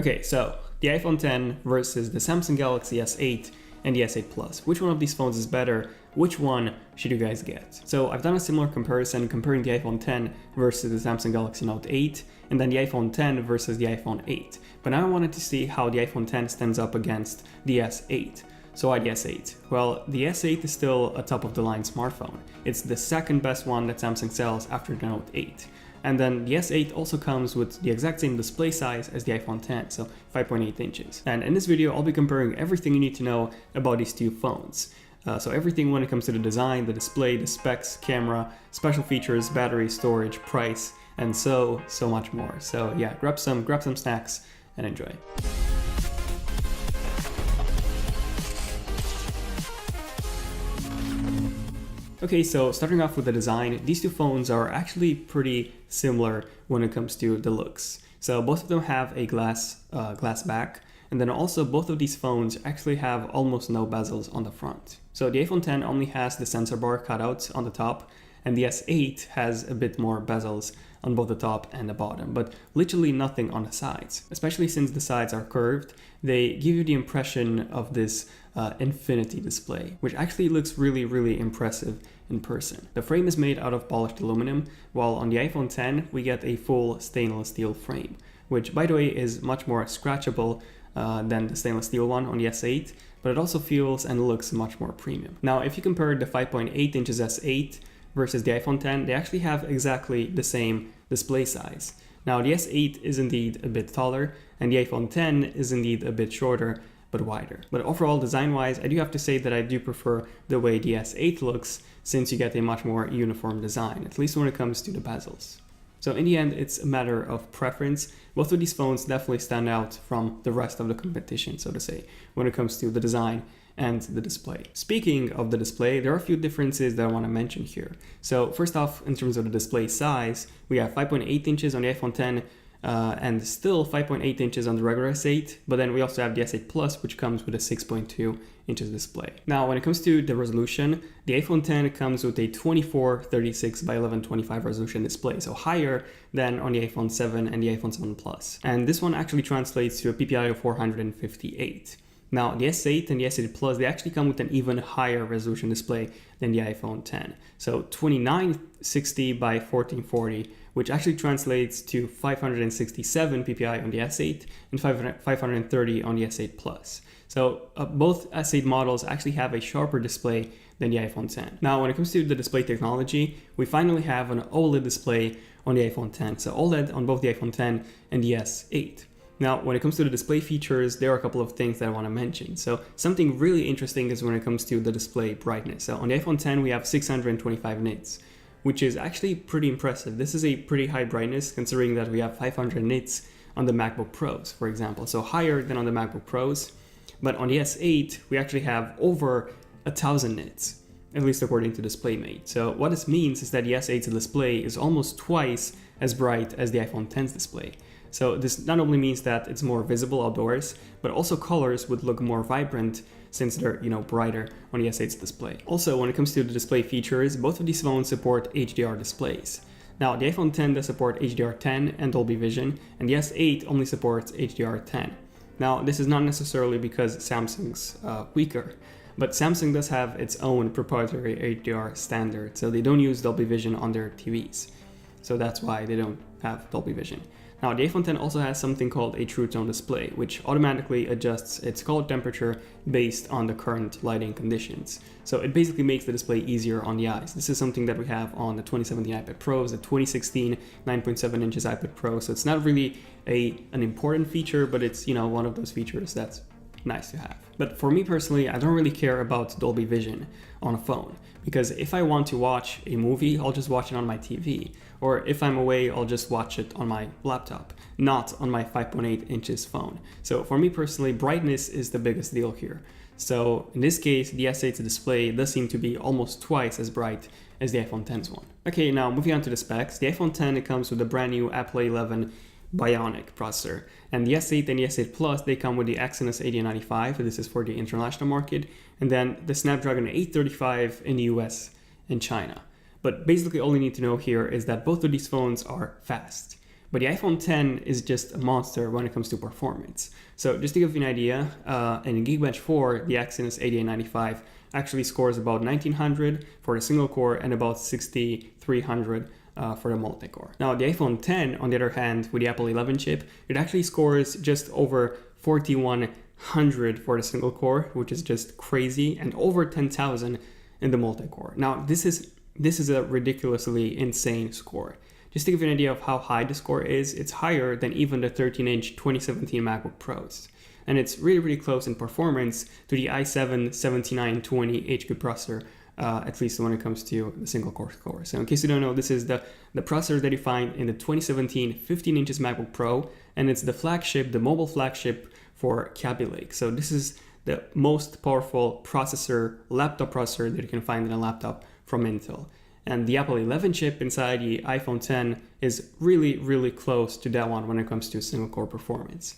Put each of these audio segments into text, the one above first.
Okay, so the iPhone 10 versus the Samsung Galaxy S8 and the S8 Plus. Which one of these phones is better? Which one should you guys get? So I've done a similar comparison comparing the iPhone 10 versus the Samsung Galaxy Note 8 and then the iPhone 10 versus the iPhone 8. But now I wanted to see how the iPhone 10 stands up against the S8. So why the S8? Well, the S8 is still a top-of-the-line smartphone. It's the second best one that Samsung sells after the Note 8. And then the S8 also comes with the exact same display size as the iPhone 10, so 5.8 inches. And in this video, I'll be comparing everything you need to know about these two phones. So everything when it comes to the design, the display, the specs, camera, special features, battery, storage, price, and so much more. So yeah, grab some snacks and enjoy. Okay, so starting off with the design, these two phones are actually pretty similar when it comes to the looks. So both of them have a glass back, and then also both of these phones actually have almost no bezels on the front. So the iPhone 10 only has the sensor bar cutouts on the top, and the S8 has a bit more bezels on both the top and the bottom, but literally nothing on the sides. Especially since the sides are curved, they give you the impression of this infinity display, which actually looks really impressive in person. The frame is made out of polished aluminum, while on the iPhone 10 we get a full stainless steel frame, which by the way is much more scratchable than the stainless steel one on the S8, but it also feels and looks much more premium. Now if you compare the 5.8 inches S8 versus the iPhone 10, they actually have exactly the same display size. Now the S8 is indeed a bit taller, and the iPhone 10 is indeed a bit shorter, but wider. But overall, design-wise, I do have to say that I do prefer the way the S8 looks, since you get a much more uniform design, at least when it comes to the bezels. So in the end, it's a matter of preference. Both of these phones definitely stand out from the rest of the competition, so to say, when it comes to the design and the display. Speaking of the display, there are a few differences that I want to mention here. So first off, in terms of the display size, we have 5.8 inches on the iPhone 10 and still 5.8 inches on the regular S8, but then we also have the S8 Plus, which comes with a 6.2 inches display. Now, when it comes to the resolution, the iPhone 10 comes with a 2436 by 1125 resolution display, so higher than on the iPhone 7 and the iPhone 7 Plus. And this one actually translates to a PPI of 458. Now, the S8 and the S8 Plus, they actually come with an even higher resolution display than the iPhone 10. So 2960 by 1440, which actually translates to 567 PPI on the S8 and 530 on the S8 Plus. So both S8 models actually have a sharper display than the iPhone 10. Now, when it comes to the display technology, we finally have an OLED display on the iPhone 10. So OLED on both the iPhone 10 and the S8. Now, when it comes to the display features, there are a couple of things that I want to mention. So something really interesting is when it comes to the display brightness. So on the iPhone 10, we have 625 nits, which is actually pretty impressive. This is a pretty high brightness considering that we have 500 nits on the MacBook Pros, for example. So higher than on the MacBook Pros. But on the S8, we actually have over 1000 nits, at least according to DisplayMate. So what this means is that the S8's display is almost twice as bright as the iPhone 10's display. So this not only means that it's more visible outdoors, but also colors would look more vibrant since they're, brighter on the S8's display. Also, when it comes to the display features, both of these phones support HDR displays. Now, the iPhone 10 does support HDR10 and Dolby Vision, and the S8 only supports HDR10. Now, this is not necessarily because Samsung's weaker, but Samsung does have its own proprietary HDR standard, so they don't use Dolby Vision on their TVs. So that's why they don't have Dolby Vision. Now, the iPhone 10 also has something called a True Tone display, which automatically adjusts its color temperature based on the current lighting conditions. So it basically makes the display easier on the eyes. This is something that we have on the 2017 iPad Pros, the 2016 9.7 inches iPad Pro. So it's not really an important feature, but it's, one of those features that's nice to have. But for me personally, I don't really care about Dolby Vision on a phone, because if I want to watch a movie, I'll just watch it on my TV. Or if I'm away, I'll just watch it on my laptop, not on my 5.8 inches phone. So for me personally, brightness is the biggest deal here. So in this case, the S8's display does seem to be almost twice as bright as the iPhone 10's one. Okay, now moving on to the specs. The iPhone 10, it comes with a brand new Apple A11 Bionic processor. And the S8 and the S8 Plus, they come with the Exynos 8095. This is for the international market. And then the Snapdragon 835 in the US and China. But basically all you need to know here is that both of these phones are fast. But the iPhone 10 is just a monster when it comes to performance. So just to give you an idea, in Geekbench 4, the Exynos 8895 actually scores about 1900 for the single core and about 6300 for the multi-core. Now the iPhone 10, on the other hand, with the Apple 11 chip, it actually scores just over 4100 for the single core, which is just crazy, and over 10,000 in the multi-core. Now this is a ridiculously insane score. Just to give you an idea of how high the score is, it's higher than even the 13-inch 2017 MacBook Pros. And it's really, really close in performance to the i7-7920 HQ processor, at least when it comes to the single core score. So in case you don't know, this is the processor that you find in the 2017 15 inches MacBook Pro, and it's the flagship, the mobile flagship for Kaby Lake. So this is the most powerful processor, laptop processor that you can find in a laptop from Intel. And the Apple 11 chip inside the iPhone 10 is really, really close to that one when it comes to single core performance,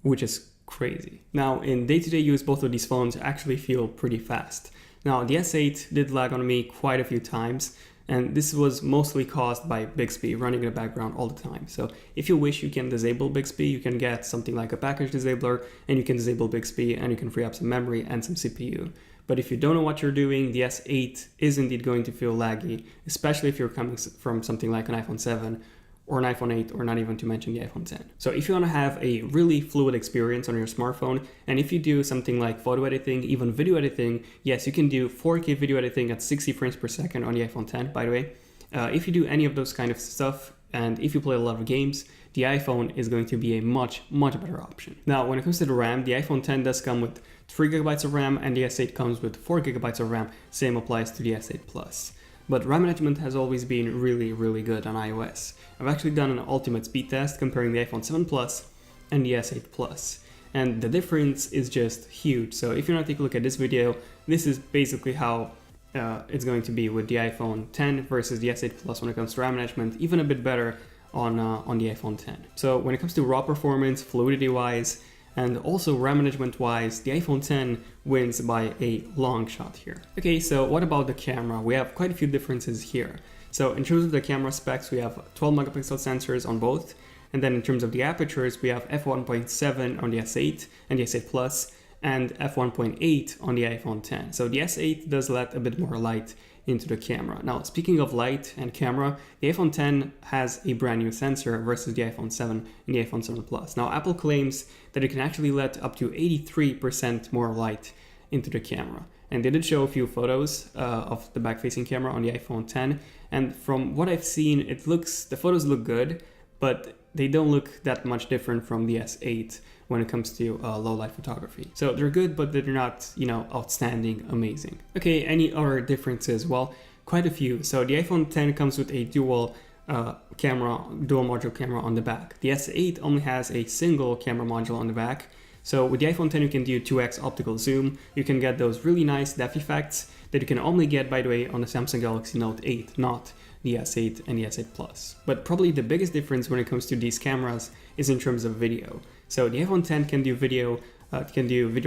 which is crazy. Now, in day-to-day use, both of these phones actually feel pretty fast. Now, the S8 did lag on me quite a few times, and this was mostly caused by Bixby running in the background all the time. So if you wish, you can disable Bixby, you can get something like a package disabler, and you can disable Bixby, and you can free up some memory and some CPU. But if you don't know what you're doing, the S8 is indeed going to feel laggy, especially if you're coming from something like an iPhone 7 or an iPhone 8, or not even to mention the iPhone 10. So if you want to have a really fluid experience on your smartphone, and if you do something like photo editing, even video editing, yes, you can do 4K video editing at 60 frames per second on the iPhone 10, by the way. If you do any of those kind of stuff, and if you play a lot of games, the iPhone is going to be a much, much better option. Now, when it comes to the RAM, the iPhone 10 does come with 3 GB of RAM, and the S8 comes with 4 GB of RAM. Same applies to the S8 Plus. But RAM management has always been really, really good on iOS. I've actually done an ultimate speed test comparing the iPhone 7 Plus and the S8 Plus. And the difference is just huge. So if you want to take a look at this video, this is basically how it's going to be with the iPhone 10 versus the S8 Plus when it comes to RAM management, even a bit better on the iPhone 10. So when it comes to raw performance, fluidity-wise, and also RAM management-wise, the iPhone 10 wins by a long shot here. Okay, so what about the camera? We have quite a few differences here. So in terms of the camera specs, we have 12 megapixel sensors on both. And then in terms of the apertures, we have f1.7 on the S8 and the S8 Plus, and f1.8 on the iPhone 10. So the S8 does let a bit more light into the camera. Now, speaking of light and camera, the iPhone 10 has a brand new sensor versus the iPhone 7 and the iPhone 7 Plus. Now, Apple claims that it can actually let up to 83% more light into the camera. And they did show a few photos of the back-facing camera on the iPhone 10. And from what I've seen, the photos look good, but they don't look that much different from the S8 when it comes to low light photography. So they're good, but they're not, outstanding, amazing. Okay, any other differences? Well, quite a few. So the iPhone 10 comes with a dual module camera on the back. The S8 only has a single camera module on the back. So with the iPhone 10, you can do 2x optical zoom. You can get those really nice depth effects that you can only get, by the way, on the Samsung Galaxy Note 8, not the S8 and the S8 Plus. But probably the biggest difference when it comes to these cameras is in terms of video. So the iPhone 10 can do video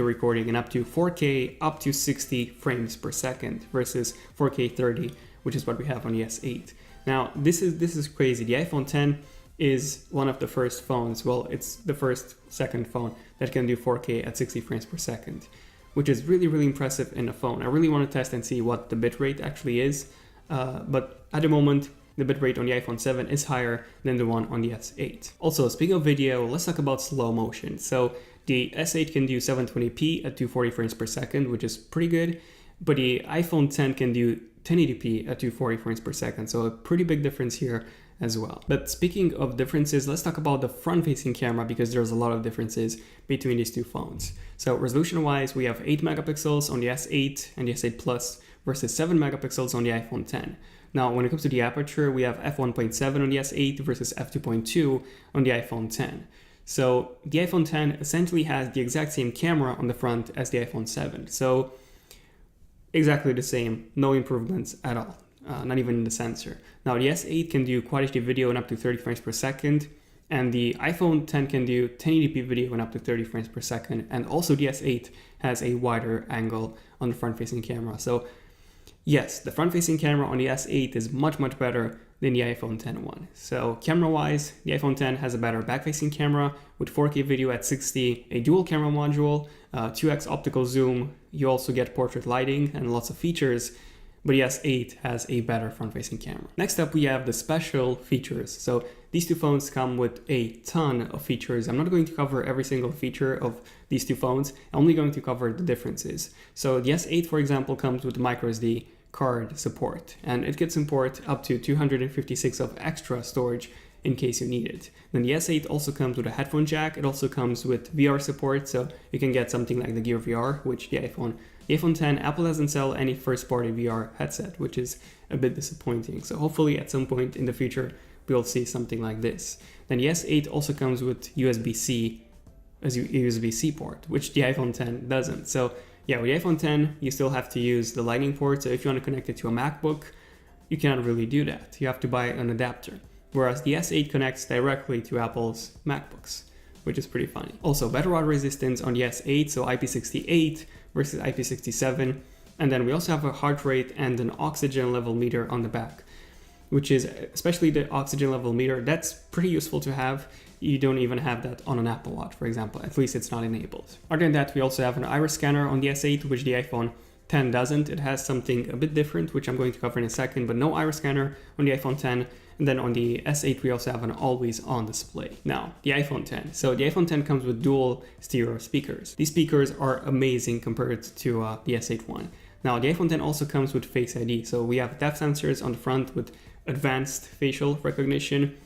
recording in up to 4K, up to 60 frames per second versus 4K 30, which is what we have on the S8. Now, this is crazy. The iPhone 10 is one of the first phones, well, it's the second phone that can do 4K at 60 frames per second, which is really, really impressive in a phone. I really want to test and see what the bitrate actually is, but at the moment, the bitrate on the iPhone 7 is higher than the one on the S8. Also, speaking of video, let's talk about slow motion. So the S8 can do 720p at 240 frames per second, which is pretty good, but the iPhone 10 can do 1080p at 240 frames per second, so a pretty big difference here as well. But speaking of differences, let's talk about the front-facing camera, because there's a lot of differences between these two phones. So resolution-wise, we have 8 megapixels on the S8 and the S8 Plus versus 7 megapixels on the iPhone 10. Now, when it comes to the aperture, we have f1.7 on the S8 versus f2.2 on the iPhone 10. So the iPhone 10 essentially has the exact same camera on the front as the iPhone 7. So exactly the same, no improvements at all, not even in the sensor. Now the S8 can do Quad HD video in up to 30 frames per second, and the iPhone 10 can do 1080p video in up to 30 frames per second, and also the S8 has a wider angle on the front-facing camera. So yes, the front-facing camera on the S8 is much, much better than the iPhone X one. So camera-wise, the iPhone X has a better back-facing camera with 4K video at 60, a dual camera module, 2x optical zoom. You also get portrait lighting and lots of features, but the S8 has a better front-facing camera. Next up, we have the special features. So these two phones come with a ton of features. I'm not going to cover every single feature of these two phones. I'm only going to cover the differences. So the S8, for example, comes with microSD card support, and it can support up to 256 of extra storage in case you need it. Then the S8 also comes with a headphone jack. It also comes with VR support, so you can get something like the Gear VR, which the iPhone X, Apple doesn't sell any first-party VR headset, which is a bit disappointing. So hopefully at some point in the future, we'll see something like this. Then the S8 also comes with USB-C as a USB-C port, which the iPhone X doesn't. So yeah, with the iPhone X, you still have to use the Lightning port. So if you want to connect it to a MacBook, you cannot really do that. You have to buy an adapter. Whereas the S8 connects directly to Apple's MacBooks, which is pretty funny. Also, better water resistance on the S8, so IP68 versus IP67. And then we also have a heart rate and an oxygen level meter on the back, which is, especially the oxygen level meter, that's pretty useful to have. You don't even have that on an Apple Watch, for example. At least it's not enabled. Other than that, we also have an iris scanner on the S8, which the iPhone X doesn't. It has something a bit different, which I'm going to cover in a second, but no iris scanner on the iPhone X. And then on the S8, we also have an always-on display. Now, the iPhone X. So the iPhone X comes with dual stereo speakers. These speakers are amazing compared to the S8 one. Now, the iPhone X also comes with Face ID. So we have depth sensors on the front with advanced facial recognition,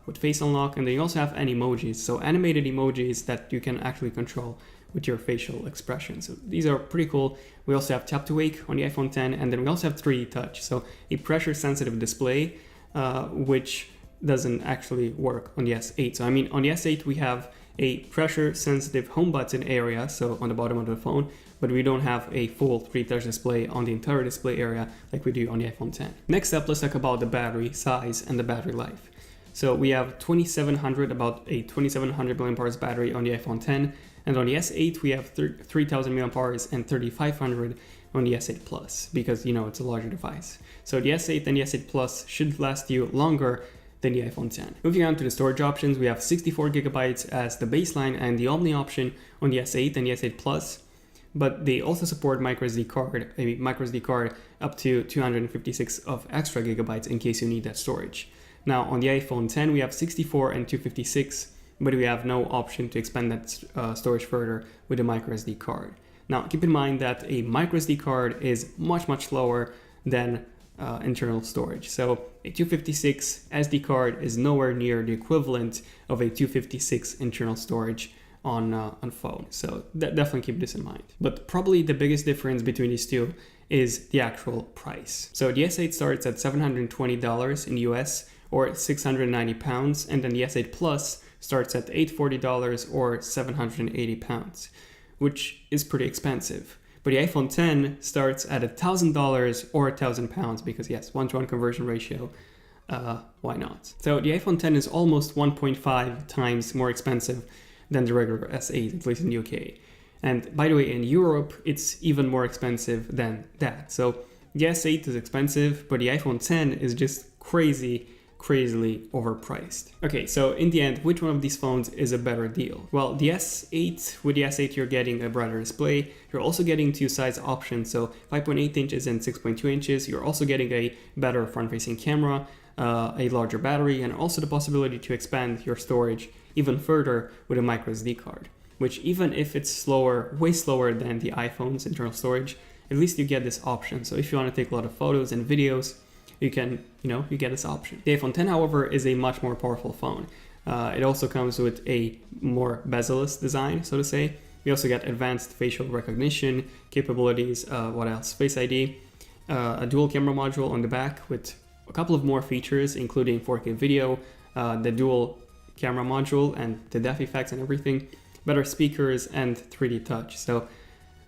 with face unlock, and then you also have emojis, so animated emojis that you can actually control with your facial expression. So these are pretty cool. We also have tap to wake on the iPhone X, and then we also have 3D touch, so a pressure sensitive display, which doesn't actually work on the S8. So I mean, on the S8 we have a pressure sensitive home button area, so on the bottom of the phone, but we don't have a full 3D touch display on the entire display area like we do on the iPhone X. Next up, let's talk about the battery size and the battery life. So we have about a 2700 mAh battery on the iPhone X, and on the S8 we have 3000 mAh and 3500 on the S8 Plus, because it's a larger device. So the S8 and the S8 Plus should last you longer than the iPhone X. Moving on to the storage options, we have 64 gigabytes as the baseline and the Omni option on the S8 and the S8 Plus, but they also support a microSD card up to 256 of extra gigabytes in case you need that storage. Now on the iPhone X we have 64 and 256, but we have no option to expand that storage further with a microSD card. Now keep in mind that a microSD card is much slower than internal storage. So a 256 SD card is nowhere near the equivalent of a 256 internal storage on phone. So definitely keep this in mind. But probably the biggest difference between these two is the actual price. So the S8 starts at $720 in US or £690, and then the S8 Plus starts at $840 or £780, which is pretty expensive. But the iPhone X starts at $1,000 or £1,000 because yes, 1-to-1 conversion ratio, why not? So the iPhone X is almost 1.5 times more expensive than the regular S8, at least in the UK. And by the way, in Europe, it's even more expensive than that. So the S8 is expensive, but the iPhone X is just crazily overpriced. Okay, so in the end, which one of these phones is a better deal? Well, the S8, with the S8 you're getting a brighter display, you're also getting two size options, so 5.8 inches and 6.2 inches, you're also getting a better front-facing camera, a larger battery, and also the possibility to expand your storage even further with a microSD card, which even if it's slower, way slower than the iPhone's internal storage, at least you get this option. So if you want to take a lot of photos and videos, you can, you get this option. The iPhone X, however, is a much more powerful phone. It also comes with a more bezel-less design, so to say. We also get advanced facial recognition capabilities, what else? Face ID, a dual camera module on the back with a couple of more features, including 4K video, the dual camera module and the depth effects and everything, better speakers and 3D touch. So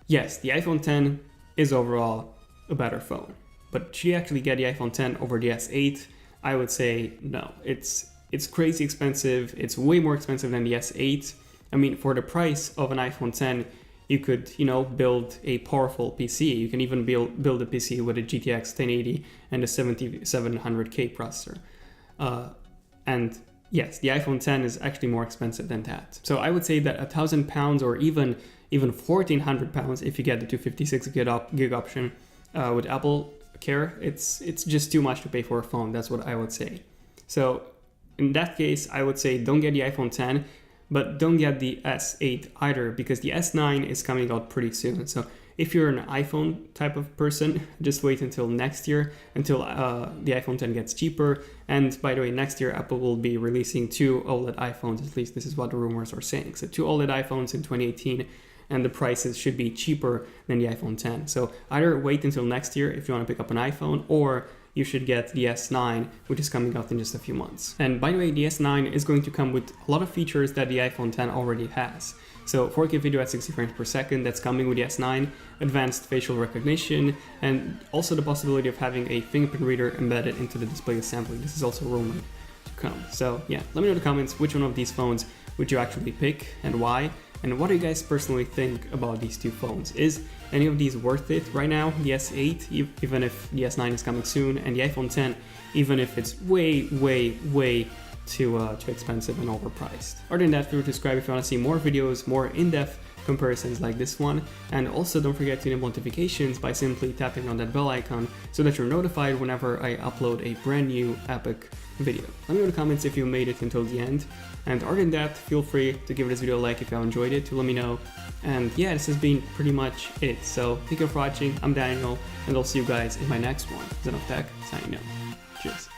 yes, the iPhone X is overall a better phone. But should you actually get the iPhone X over the S8? I would say no. It's crazy expensive. It's way more expensive than the S8. I mean, for the price of an iPhone X, you could, build a powerful PC. You can even build a PC with a GTX 1080 and a 7700K processor. And yes, the iPhone 10 is actually more expensive than that. So I would say that £1,000 or even £1,400 if you get the 256 gig option with Apple Care, it's just too much to pay for a phone. That's what I would say. So in that case, I would say don't get the iPhone 10, but don't get the S8 either, because the S9 is coming out pretty soon. So if you're an iPhone type of person, just wait until next year, until the iPhone 10 gets cheaper. And by the way, next year Apple will be releasing 2 OLED iPhones, at least this is what the rumors are saying. So 2 OLED iPhones in 2018, and the prices should be cheaper than the iPhone 10. So either wait until next year if you want to pick up an iPhone, or you should get the S9, which is coming out in just a few months. And by the way, the S9 is going to come with a lot of features that the iPhone 10 already has. So 4K video at 60 frames per second, that's coming with the S9, advanced facial recognition, and also the possibility of having a fingerprint reader embedded into the display assembly. This is also rumored to come. So yeah, let me know in the comments which one of these phones would you actually pick and why, and what do you guys personally think about these two phones? Is any of these worth it right now? The S8, even if the S9 is coming soon, and the iPhone 10, even if it's way too expensive and overpriced. Other than that, feel free to subscribe if you want to see more videos, more in-depth comparisons like this one, and also don't forget to enable notifications by simply tapping on that bell icon so that you're notified whenever I upload a brand new epic video. Let me know in the comments if you made it until the end, and other than that, feel free to give this video a like if you enjoyed it, to let me know. And yeah, this has been pretty much it. So thank you for watching. I'm Daniel, and I'll see you guys in my next one. Zen of Tech, signing out. Cheers.